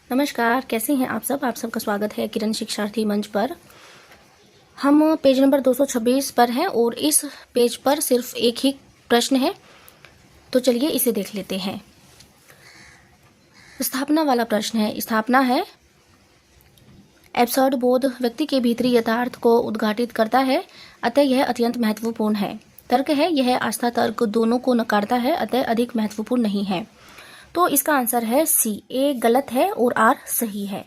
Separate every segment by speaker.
Speaker 1: नमस्कार, कैसे हैं आप सब? आप सबका स्वागत है किरण शिक्षार्थी मंच पर। हम पेज नंबर 226 पर हैं और इस पेज पर सिर्फ एक ही प्रश्न है, तो चलिए इसे देख लेते हैं। स्थापना वाला प्रश्न है। स्थापना है एब्सर्ड बोध व्यक्ति के भीतरी यथार्थ को उद्घाटित करता है, अतः यह अत्यंत महत्वपूर्ण है। तर्क है यह आस्था तर्क दोनों को नकारता है, अतः अधिक महत्वपूर्ण नहीं है। तो इसका आंसर है सी। ए गलत है और आर सही है।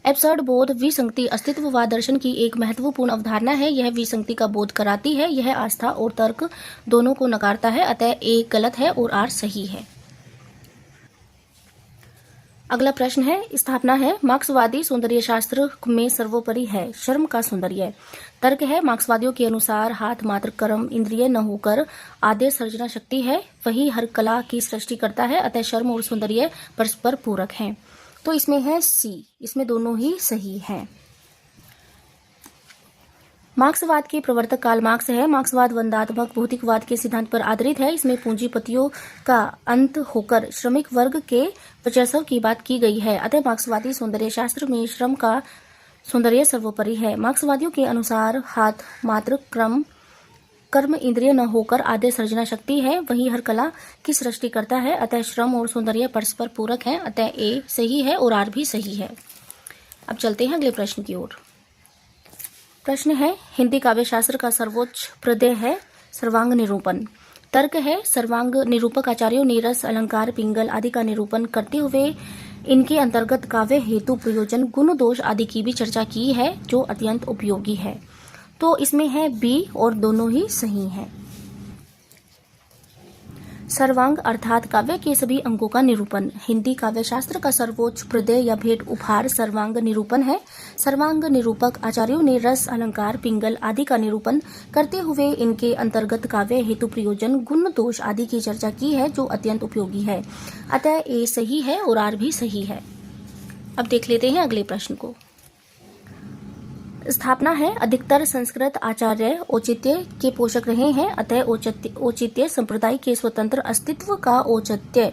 Speaker 1: एब्सर्ड बोध विसंगति अस्तित्ववाद दर्शन की एक महत्वपूर्ण अवधारणा है। यह विसंगति का बोध कराती है। यह आस्था और तर्क दोनों को नकारता है, अतः ए गलत है और आर सही है। अगला प्रश्न है। स्थापना है मार्क्सवादी सौंदर्य शास्त्र में सर्वोपरि है शर्म का सौंदर्य। तर्क है मार्क्सवादियों के अनुसार हाथ मात्र कर्म इंद्रिय न होकर आदेश सर्जना शक्ति है, वही हर कला की सृष्टि करता है, अतः शर्म और सौंदर्य परस्पर पूरक हैं। तो इसमें है सी। इसमें दोनों ही सही हैं। मार्क्सवाद के प्रवर्तक कार्ल मार्क्स है। मार्क्सवाद वंदात्मक भौतिकवाद के सिद्धांत पर आधारित है। इसमें पूंजीपतियों का अंत होकर श्रमिक वर्ग के वर्चस्व की बात की गई है, अतः मार्क्सवादी सौंदर्य शास्त्र में श्रम का सौंदर्य सर्वोपरि है। मार्क्सवादियों के अनुसार हाथ मात्र कर्म इंद्रिय न होकर आदेश सर्जना शक्ति है, वही हर कला की सृष्टि करता है, अतः श्रम और सौंदर्य परस्पर पूरक हैं, अतः ए सही है और आर भी सही है। अब चलते हैं अगले प्रश्न की ओर। प्रश्न है हिंदी काव्य शास्त्र का सर्वोच्च प्रत्यय है सर्वांग निरूपण। तर्क है सर्वांग निरूपक आचार्यों ने रस अलंकार पिंगल आदि का निरूपण करते हुए इनके अंतर्गत काव्य हेतु प्रयोजन गुण दोष आदि की भी चर्चा की है, जो अत्यंत उपयोगी है। तो इसमें है बी और दोनों ही सही हैं। सर्वांग अर्थात काव्य के सभी अंगों का निरूपण। हिंदी काव्य शास्त्र का सर्वोच्च प्रत्यय या भेंट उपहार सर्वांग निरूपण है। सर्वांग निरूपक आचार्यों ने रस अलंकार पिंगल आदि का निरूपण करते हुए इनके अंतर्गत काव्य हेतु प्रयोजन गुण दोष आदि की चर्चा की है, जो अत्यंत उपयोगी है, अतः ए सही है और आर भी सही है। अब देख लेते हैं अगले प्रश्न को। स्थापना है अधिकतर संस्कृत आचार्य औचित्य के पोषक रहे हैं, अतः औचित्य संप्रदाय के स्वतंत्र अस्तित्व का औचित्य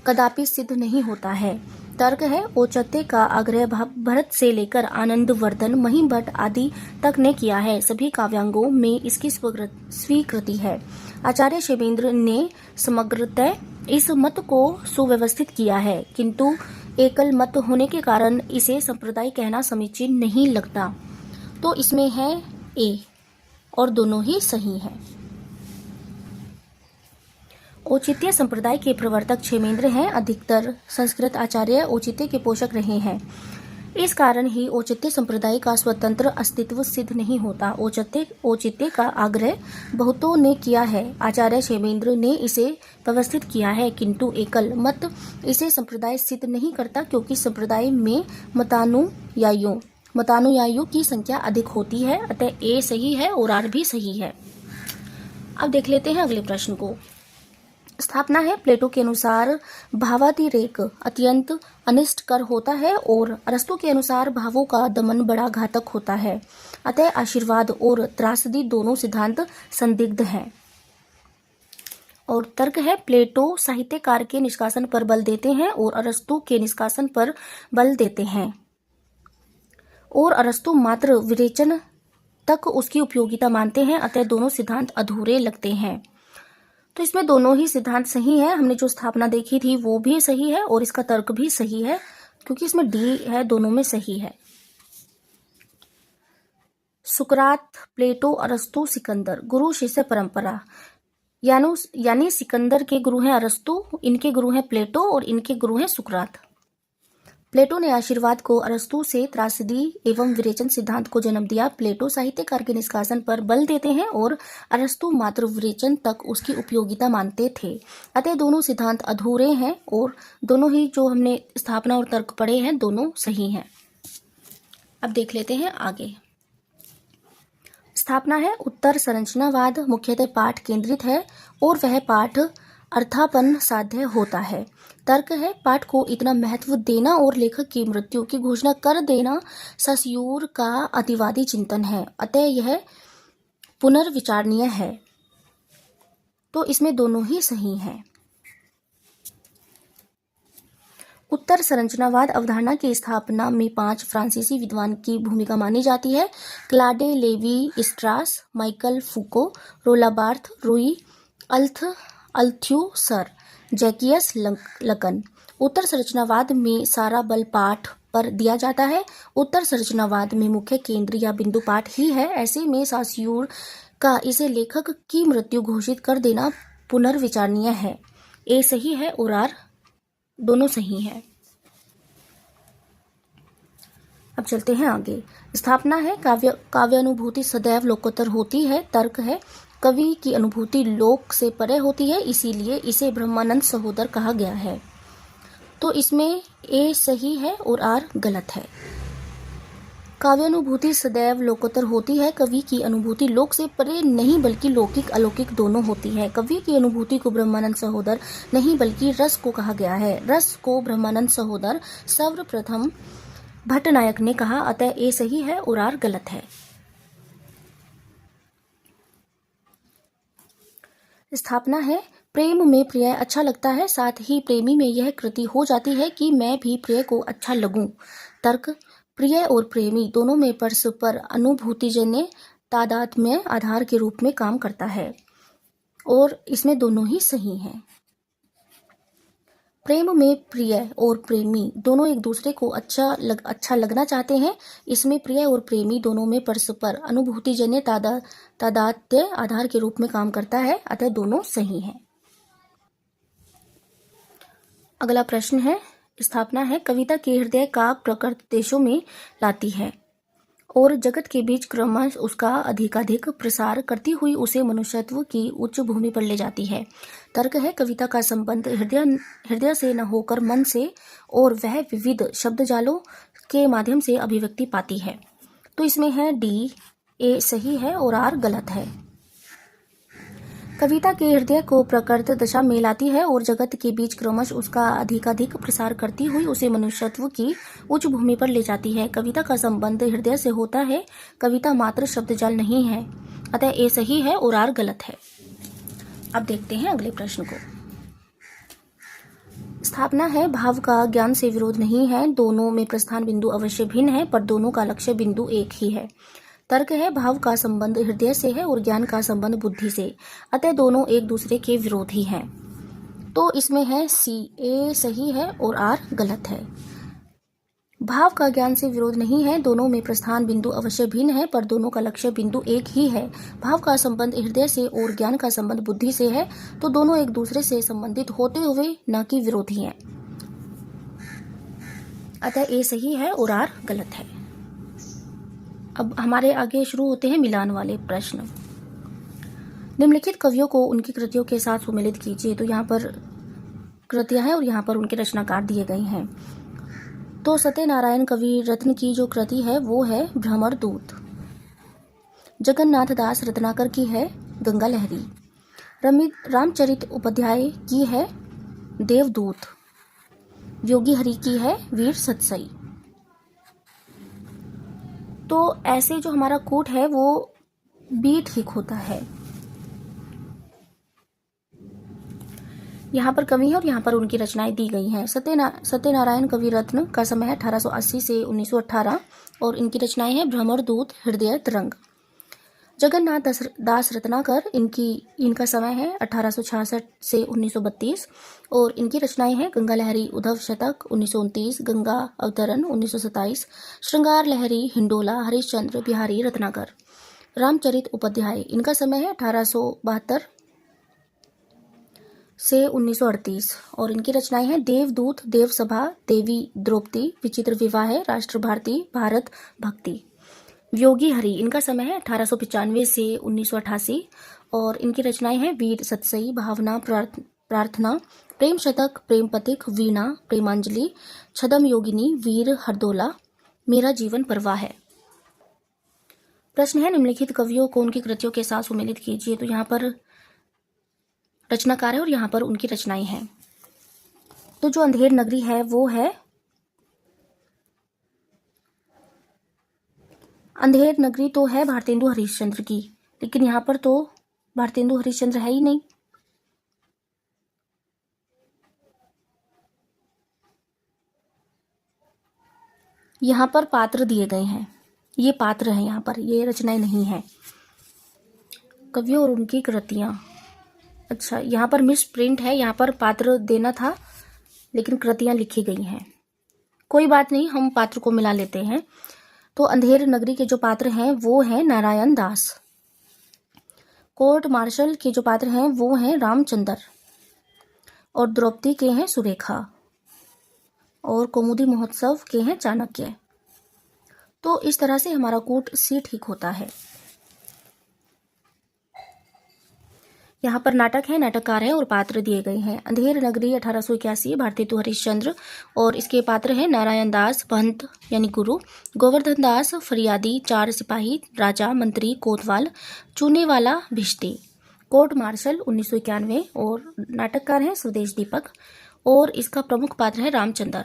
Speaker 1: कदापि सिद्ध नहीं होता है। तर्क है औचित्य का आग्रह भरत से लेकर आनंदवर्धन महिमभट्ट आदि तक ने किया है। सभी काव्यांगों में इसकी स्वीकृति है। आचार्य शैवेंद्र ने समग्रतः इस मत को सुव्यवस्थित किया है, किंतु एकल मत होने के कारण इसे संप्रदाय कहना समीचीन नहीं लगता। तो इसमें है ए और दोनों ही सही हैं। औचित्य संप्रदाय के प्रवर्तक क्षेमेंद्र हैं। अधिकतर संस्कृत आचार्य औचित्य के पोषक रहे हैं, इस कारण ही औचित्य संप्रदाय का स्वतंत्र अस्तित्व सिद्ध नहीं होता। औचित्य का आग्रह बहुतों ने किया है। आचार्य क्षेमेंद्र ने इसे व्यवस्थित किया है, किंतु एकल मत इसे संप्रदाय सिद्ध नहीं करता, क्योंकि संप्रदाय में मतानुयायियों की संख्या अधिक होती है, अतः ए सही है और आर भी सही है। अब देख लेते हैं अगले प्रश्न को। स्थापना है प्लेटो के अनुसार भावातिरेक अत्यंत अनिष्टकर होता है और अरस्तु के अनुसार भावों का दमन बड़ा घातक होता है, अतः आशीर्वाद और त्रासदी दोनों सिद्धांत संदिग्ध हैं। और तर्क है प्लेटो साहित्यकार के निष्कासन पर बल देते हैं और अरस्तु के निष्कासन पर बल देते हैं, और अरस्तु मात्र विरेचन तक उसकी उपयोगिता मानते हैं, अतः दोनों सिद्धांत अधूरे लगते हैं। तो इसमें दोनों ही सिद्धांत सही है। हमने जो स्थापना देखी थी वो भी सही है और इसका तर्क भी सही है, क्योंकि इसमें डी है, दोनों में सही है। सुकरात प्लेटो अरस्तु सिकंदर गुरु शिष्य परंपरा, यानी सिकंदर के गुरु हैं अरस्तु, इनके गुरु हैं प्लेटो और इनके गुरु हैं सुकरात। प्लेटो ने आशीर्वाद को अरस्तु से त्रासदी एवं विरेचन सिद्धांत को जन्म दिया। प्लेटो साहित्यकार के निष्कासन पर बल देते हैं और अरस्तु मात्र विरेचन तक उसकी उपयोगिता मानते थे, अतः दोनों सिद्धांत अधूरे हैं और दोनों ही जो हमने स्थापना और तर्क पढ़े हैं दोनों सही हैं। अब देख लेते हैं आगे। स्थापना है उत्तर संरचनावाद मुख्यतः पाठ केंद्रित है और वह पाठ अर्थापन्न साध्य होता है। तर्क है पाठ को इतना महत्व देना और लेखक की मृत्यु की घोषणा कर देना ससयूर का अतिवादी चिंतन है, अतः यह पुनर्विचारणीय है। तो इसमें दोनों ही सही हैं। उत्तर संरचनावाद अवधारणा की स्थापना में 5 फ्रांसीसी विद्वान की भूमिका मानी जाती है। क्लाडे लेवी स्ट्रास, माइकल फूको, रोला बार्थ, रूई अल्थ्यूसर, जैकियस लकन। उत्तर संरचनावाद में सारा बल पाठ पर दिया जाता है। उत्तर संरचनावाद में मुख्य केंद्र या बिंदु पाठ ही है। ऐसे में सास्यूर का इसे लेखक की मृत्यु घोषित कर देना पुनर्विचारणीय है। ए सही है और आर दोनों सही है। अब चलते हैं आगे। स्थापना है काव्य अनुभूति सदैव लोकोत्तर होती है। तर्क है कवि की अनुभूति लोक से परे होती है, इसीलिए इसे ब्रह्मानंद सहोदर कहा गया है। तो इसमें ए सही है और आर गलत है। काव्यानुभूति सदैव लोकोत्तर होती है। कवि की अनुभूति लोक से परे नहीं बल्कि लौकिक अलौकिक दोनों होती है। कवि की अनुभूति को ब्रह्मानंद सहोदर नहीं बल्कि रस को कहा गया है। रस को ब्रह्मानंद सहोदर सर्वप्रथम भट्टनायक ने कहा, अतः ए सही है और आर गलत है। स्थापना है प्रेम में प्रिय अच्छा लगता है, साथ ही प्रेमी में यह कृति हो जाती है कि मैं भी प्रिय को अच्छा लगूं। तर्क प्रिय और प्रेमी दोनों में परस्पर अनुभूतिजन्य तादात्म्य आधार के रूप में काम करता है और इसमें दोनों ही सही हैं। प्रेम में प्रिय और प्रेमी दोनों एक दूसरे को अच्छा लगना चाहते हैं। इसमें प्रिय और प्रेमी दोनों में परस्पर अनुभूतिजन्य तादात्म्य आधार के रूप में काम करता है, अतः दोनों सही हैं। अगला प्रश्न है, स्थापना है कविता के हृदय का प्रकृत देशों में लाती है और जगत के बीच क्रमश उसका अधिकाधिक प्रसार करती हुई उसे मनुष्यत्व की उच्च भूमि पर ले जाती है। तर्क है कविता का संबंध हृदय से न होकर मन से और वह विविध शब्दजालों के माध्यम से अभिव्यक्ति पाती है। तो इसमें है डी, ए सही है और आर गलत है। कविता के हृदय को प्रकृत दशा में लाती है और जगत के बीच क्रमश उसका अधिकाधिक प्रसार करती हुई उसे मनुष्यत्व की उच्च भूमि पर ले जाती है। कविता का संबंध हृदय से होता है। कविता मात्र शब्दजाल नहीं है, अतः ए सही है और आर गलत है। अब देखते हैं अगले प्रश्न को। स्थापना है भाव का ज्ञान से विरोध नहीं है, दोनों में प्रस्थान बिंदु अवश्य भिन्न है पर दोनों का लक्ष्य बिंदु एक ही है। तर्क है भाव का संबंध हृदय से है और ज्ञान का संबंध बुद्धि से, अतः दोनों एक दूसरे के विरोधी हैं। तो इसमें है सी, ए सही है और आर गलत है। भाव का ज्ञान से विरोध नहीं है, दोनों में प्रस्थान बिंदु अवश्य भिन्न है पर दोनों का लक्ष्य बिंदु एक ही है। भाव का संबंध हृदय से और ज्ञान का संबंध बुद्धि से है, तो दोनों एक दूसरे से संबंधित होते हुए न कि विरोधी हैं, अतः ए सही है और आर गलत है। अब हमारे आगे शुरू होते हैं मिलान वाले प्रश्न। निम्नलिखित कवियों को उनकी कृतियों के साथ सुमेलित कीजिए। तो यहाँ पर कृतियां हैं और यहाँ पर उनके रचनाकार दिए गए हैं। तो सत्यनारायण कवि रत्न की जो कृति है वो है भ्रमर दूत। जगन्नाथ दास रत्नाकर की है गंगा लहरी। रामचरित उपाध्याय की है देवदूत। योगी हरि की है वीर सतसई। तो ऐसे जो हमारा कोट है वो बी ठीक होता है। यहाँ पर कवि है और यहाँ पर उनकी रचनाएं दी गई हैं। सत्यनारायण कवि रत्न का समय है 1880 से 1918 और इनकी रचनाएं हैं भ्रमर दूत, हृदय तरंग। जगन्नाथ दास रत्नाकर इनका समय है 1866 से 1932 और इनकी रचनाएं हैं गंगा लहरी, उद्धव शतक 1929, गंगा अवतरण 1927, श्रृंगार लहरी, हिंडोला, हरिश्चंद्र बिहारी रत्नाकर। रामचरित उपाध्याय इनका समय है 1872 से 1938 और इनकी रचनाएं हैं देवदूत, देवसभा, देवी द्रौपदी, विचित्र विवाह, राष्ट्र भारती, भारत भक्ति। योगी हरि इनका समय है 1895 से 1988 और इनकी रचनाएं हैं वीर सतसई, भावना, प्रार्थना, प्रेम शतक, प्रेम पथिक, वीणा, प्रेमांजलि, छदम योगिनी, वीर हरदोला, मेरा जीवन परवाह है। प्रश्न है निम्नलिखित कवियों को उनकी कृतियों के साथ सुमेलित कीजिए। तो यहाँ पर रचनाकार है और यहाँ पर उनकी रचनाएं हैं। तो जो अंधेर नगरी है वो है अंधेर नगरी तो है भारतेंदु हरिश्चंद्र की, लेकिन यहाँ पर तो भारतेंदु हरिश्चंद्र है ही नहीं। यहाँ पर पात्र दिए गए हैं, ये पात्र हैं, यहाँ पर ये रचनाएं नहीं है। कवियों और उनकी कृतियां। अच्छा, यहाँ पर मिस प्रिंट है, यहाँ पर पात्र देना था लेकिन कृतियां लिखी गई हैं। कोई बात नहीं, हम पात्र को मिला लेते हैं। तो अंधेर नगरी के जो पात्र हैं वो हैं नारायण दास। कोर्ट मार्शल के जो पात्र हैं वो हैं रामचंद्र। और द्रौपदी के हैं सुरेखा। और कौमुदी महोत्सव के हैं चाणक्य। तो इस तरह से हमारा कूट सी ठीक होता है। यहाँ पर नाटक है, नाटककार है और पात्र दिए गए हैं। अंधेर नगरी 1881 भारतेतु हरिश्चंद्र और इसके पात्र हैं नारायण दास पंत यानी गुरु, गोवर्धन दास फरियादी, 4 सिपाही, राजा, मंत्री, कोतवाल, चूनेवाला, भिश्ती। कोर्ट मार्शल 1991 और नाटककार हैं स्वदेश दीपक और इसका प्रमुख पात्र है रामचंद्र।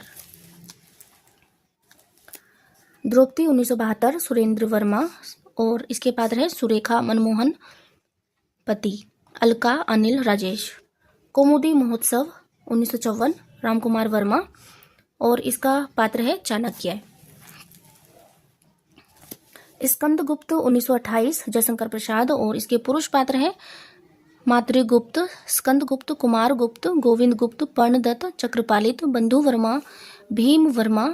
Speaker 1: द्रौपदी 1972 सुरेंद्र वर्मा और इसके पात्र है सुरेखा मनमोहन पति, अलका अनिल राजेश। कौमुदी महोत्सव 1954 रामकुमार वर्मा और इसका पात्र है चाणक्य। स्कंदगुप्त 1928 जयशंकर प्रसाद और इसके पुरुष पात्र हैं मातृगुप्त, स्कंदगुप्त, कुमार गुप्त, गोविंद गुप्त, पर्णदत्त, चक्रपालित, बंधु वर्मा, भीम वर्मा,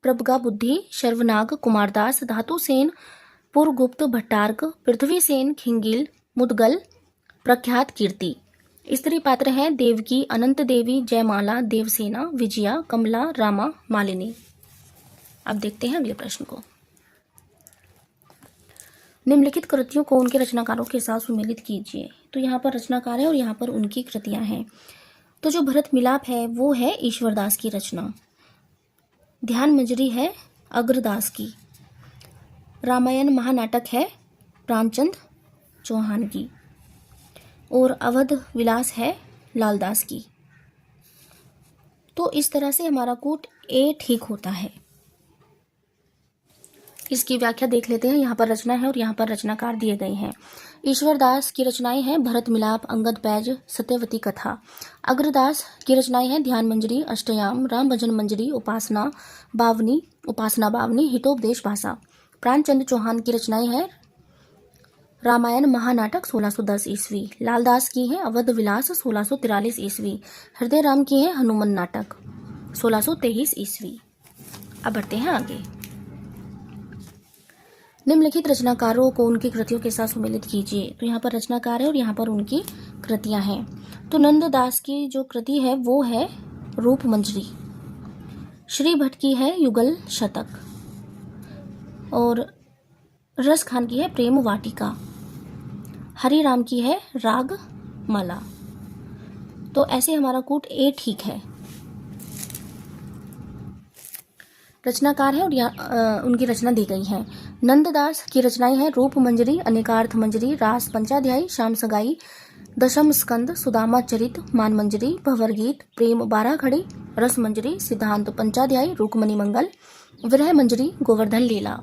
Speaker 1: प्रभगा बुद्धि, शर्वनाग, कुमारदास, धातु सेन, पुरगुप्त, भट्टार्क, पृथ्वी सेन, खिंगिल, मुदगल, प्रख्यात कीर्ति। स्त्री पात्र हैं देवकी, अनंत देवी, जयमाला, देवसेना, विजया, कमला, रामा, मालिनी। अब देखते हैं अगले प्रश्न को। निम्नलिखित कृतियों को उनके रचनाकारों के साथ सुमेलित कीजिए। तो यहाँ पर रचनाकार है और यहाँ पर उनकी कृतियां हैं। तो जो भरत मिलाप है वो है ईश्वरदास की रचना। ध्यान मंजरी है अग्रदास की। रामायण महानाटक है प्राणचंद चौहान की। और अवध विलास है लालदास की। तो इस तरह से हमारा कूट ए ठीक होता है। इसकी व्याख्या देख लेते हैं। यहाँ पर रचना है और यहाँ पर रचनाकार दिए गए हैं। ईश्वरदास की रचनाएं हैं भरत मिलाप, अंगद पैज, सत्यवती कथा। अग्रदास की रचनाएं हैं ध्यान मंजरी, अष्टयाम, राम भजन मंजरी, उपासना बावनी, हितोपदेश भाषा। प्राणचंद चौहान की रचनाएं हैं रामायण महानाटक 1610 ईस्वी। लालदास की है अवध विलास 1643 ईस्वी। हृदय राम की है हनुमान नाटक 1623 ईस्वी। अब बढ़ते हैं आगे। निम्नलिखित रचनाकारों को उनकी कृतियों के साथ सुमेलित कीजिए। तो यहाँ पर रचनाकार है और यहाँ पर उनकी कृतियां हैं। तो नंददास की जो कृति है वो है रूप मंजरी। श्री भट्ट की है युगल शतक और रस खान की है प्रेम वाटिका। हरि राम की है राग माला। तो ऐसे हमारा कूट ए ठीक है। रचनाकार है और उनकी रचना दी गई है। नंददास की रचनाएं हैं रूप मंजरी, अनेकार्थ मंजरी, रास पंचाध्यायी, श्याम सगाई, दशम स्कंद, सुदामा चरित, मान मंजरी, भंवर गीत, प्रेम 12 खड़ी, रस मंजरी, सिद्धांत पंचाध्यायी, रुक्मणी मंगल, विरह मंजरी, गोवर्धन लीला।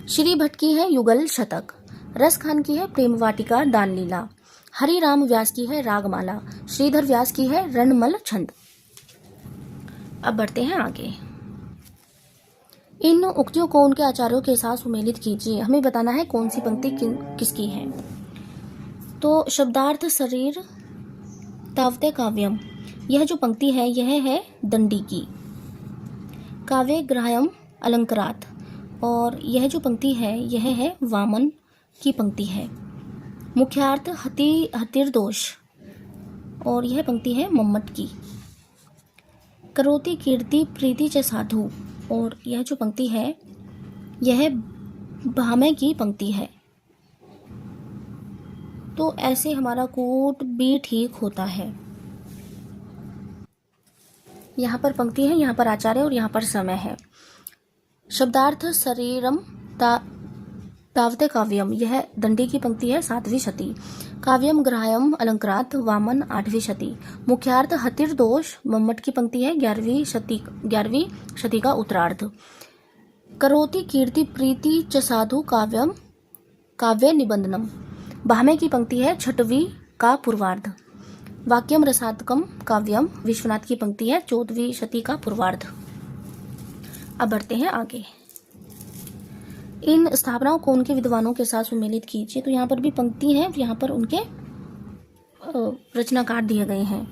Speaker 1: श्री भट्ट की है युगल शतक। रस खान की है प्रेम वाटिका दान लीला। हरि राम व्यास की है रागमाला। श्रीधर व्यास की है रणमल छंद। अब बढ़ते हैं आगे। इन उक्तियों को उनके आचार्यों के साथ सुमेलित कीजिए। हमें बताना है कौन सी पंक्ति किसकी है। तो शब्दार्थ शरीर तावते काव्यम, यह जो पंक्ति है यह है दंडी की। काव्य ग्राह्यम अलंकारात, और यह जो पंक्ति है यह है वामन की पंक्ति है। मुख्यार्थ हतिर्दोष, और यह पंक्ति है मम्मट की। करोति कीर्ति प्रीति च साधु, और यह जो पंक्ति है यह भामे की पंक्ति है। तो ऐसे हमारा कूट भी ठीक होता है। यहाँ पर पंक्ति है, यहाँ पर आचार्य और यहाँ पर समय है। शब्दार्थ शरीरम तावते काव्यम, यह दंडी की पंक्ति है 7वीं शती। काव्यम ग्राह्यम अलंकारात वामन 8वीं शती। मुख्यार्थ हतिर्दोष मम्मट की पंक्ति है 11वीं शती का उत्तरार्ध। करोति कीर्ति प्रीति च साधु काव्यम काव्य निबंधनम, भामे की पंक्ति है 6वीं का पूर्वार्ध। वाक्यम रसात्मकम काव्यम, विश्वनाथ की पंक्ति है 14वीं शती का पूर्वार्ध। अब बढ़ते हैं आगे। इन स्थापनाओं को उनके विद्वानों के साथ सुमेलित कीजिए। तो यहाँ पर भी पंक्ति है, यहाँ पर उनके रचनाकार दिए गए हैं।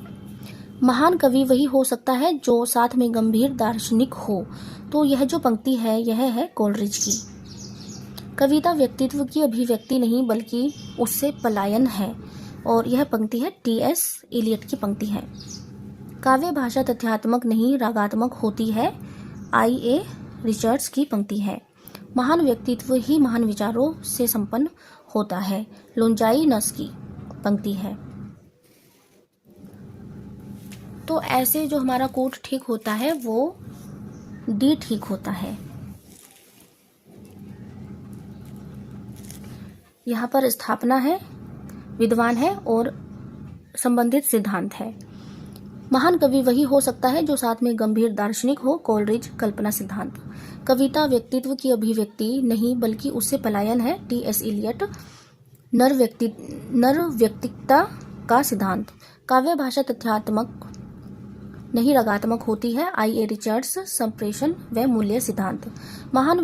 Speaker 1: महान कवि वही हो सकता है जो साथ में गंभीर दार्शनिक हो। तो यह जो पंक्ति है यह है कोलरिज की। कविता व्यक्तित्व की अभिव्यक्ति नहीं बल्कि उससे पलायन है, और यह पंक्ति है टी.एस. इलियट की पंक्ति है। काव्य भाषा तथ्यात्मक नहीं रागात्मक होती है, I.A. रिचर्ड्स की पंक्ति है। महान व्यक्तित्व ही महान विचारों से संपन्न होता है, लोंजाइनस की पंक्ति है। तो ऐसे जो हमारा कोट ठीक होता है वो डी ठीक होता है। यहाँ पर स्थापना है, विद्वान है और संबंधित सिद्धांत है। महान कवि वही हो सकता है जो साथ में गंभीर दार्शनिक हो, कोलरिज कल्पना सिद्धांत। कविता व्यक्तित्व की अभिव्यक्ति नहीं बल्कि उससे पलायन है, टी.एस. इलियट। नर व्यक्तिकता का सिद्धांत। काव्य भाषा तथ्यात्मक नहीं रागात्मक होती है, I.A. रिचर्ड्स। संप्रेषण व मूल्य सिद्धांत। महान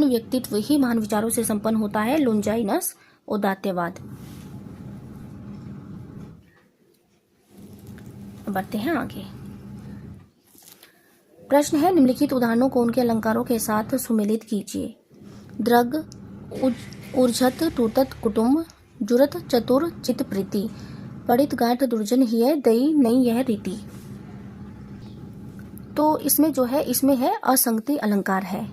Speaker 1: व्यक्तित्व ही महान विचारों से संपन्न होता है, लोंजाइनस। औदात्यवाद। बढ़ते हैं आगे। प्रश्न है, निम्नलिखित उदाहरणों को उनके अलंकारों के साथ सुमेलित कीजिए। द्रग, ऊर्जत, टूटत, कुटुम्ब, जुरत, चतुर, चित, प्रीति, पढ़ित, गाठ, दुर्जन, हिय, दई, नई, यह रीति। तो इसमें जो है, इसमें है असंगति अलंकार है।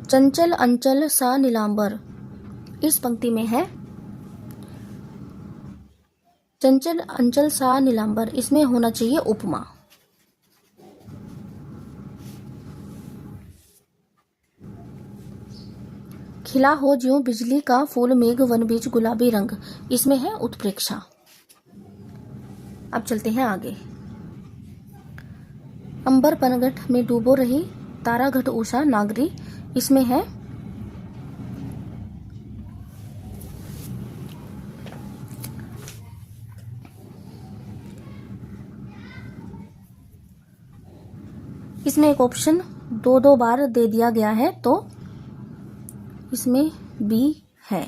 Speaker 1: चंचल, अंचल, सा, नीलांबर, इस पंक्ति में है चंचल, अंचल, सा, नीलांबर, इसमें होना चाहिए उपमा। खिला हो ज्यों बिजली का फूल मेघ वन बीच गुलाबी रंग, इसमें है उत्प्रेक्षा। अब चलते हैं आगे। अंबर पनघट में डूबो रही, तारा घट उषा नागरी, इसमें है इसमें एक ऑप्शन दो बार दे दिया गया है, तो इसमें बी है।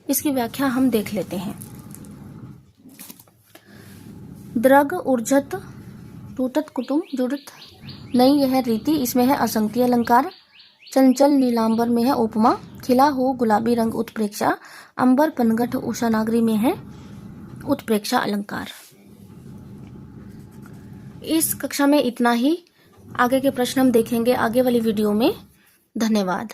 Speaker 1: इसकी व्याख्या हम देख लेते हैं। द्रग, ऊर्जत, टूटत, कुटुम्ब, जुड़त, नई, यह रीति, इसमें है असंगति अलंकार। चंचल, नीलांबर में है उपमा। खिला हो गुलाबी रंग, उत्प्रेक्षा। अंबर पनघट उषा नागरी में है उत्प्रेक्षा अलंकार। इस कक्षा में इतना ही। आगे के प्रश्न हम देखेंगे आगे वाली वीडियो में। धन्यवाद।